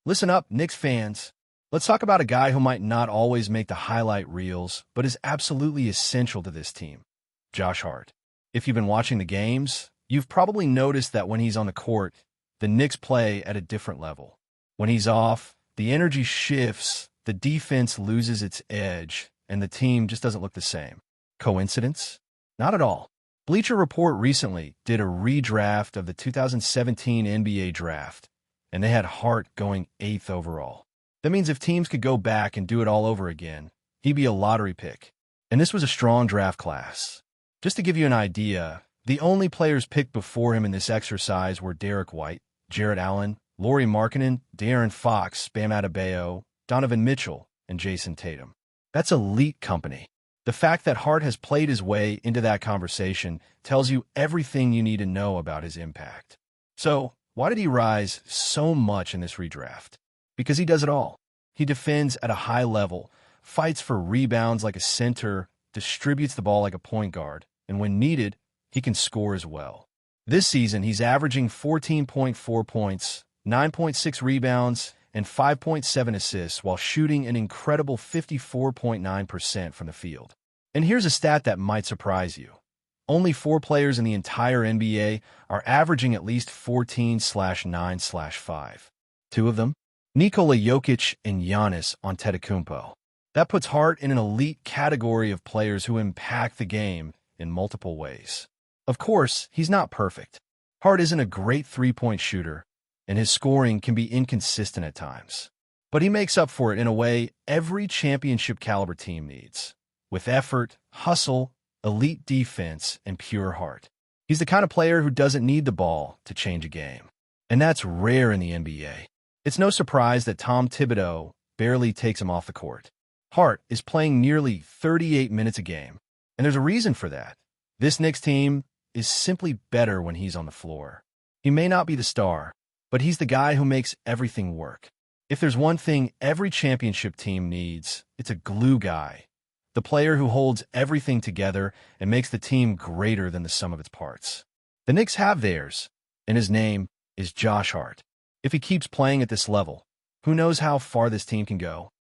Listen up, Knicks fans. Let's talk about a guy who might not always make the highlight reels, but is absolutely essential to this team, Josh Hart. If you've been watching the games, you've probably noticed that when he's on the court, the Knicks play at a different level. When he's off, the energy shifts, the defense loses its edge, and the team just doesn't look the same. Coincidence? Not at all. Bleacher Report recently did a redraft of the 2017 NBA draft, and they had Hart going 8th overall. That means if teams could go back and do it all over again, he'd be a lottery pick. And this was a strong draft class. Just to give you an idea, the only players picked before him in this exercise were Derek White, Jarrett Allen, Lauri Markkanen, De'Aaron Fox, Bam Adebayo, Donovan Mitchell, and Jason Tatum. That's elite company. The fact that Hart has played his way into that conversation tells you everything you need to know about his impact. So, why did he rise so much in this redraft? Because he does it all. He defends at a high level, fights for rebounds like a center, distributes the ball like a point guard, and when needed, he can score as well. This season, he's averaging 14.4 points, 9.6 rebounds, and 5.7 assists while shooting an incredible 54.9% from the field. And here's a stat that might surprise you. Only 4 players in the entire NBA are averaging at least 14/9/5. 2 of them? Nikola Jokic and Giannis Antetokounmpo. That puts Hart in an elite category of players who impact the game in multiple ways. Of course, he's not perfect. Hart isn't a great three-point shooter, and his scoring can be inconsistent at times. But he makes up for it in a way every championship-caliber team needs, with effort, hustle, elite defense, and pure heart. He's the kind of player who doesn't need the ball to change a game, and that's rare in the NBA. It's no surprise that Tom Thibodeau barely takes him off the court. Hart is playing nearly 38 minutes a game, and there's a reason for that. This Knicks team is simply better when he's on the floor. He may not be the star, but he's the guy who makes everything work. If there's one thing every championship team needs, it's a glue guy. The player who holds everything together and makes the team greater than the sum of its parts. The Knicks have theirs, and his name is Josh Hart. If he keeps playing at this level, who knows how far this team can go?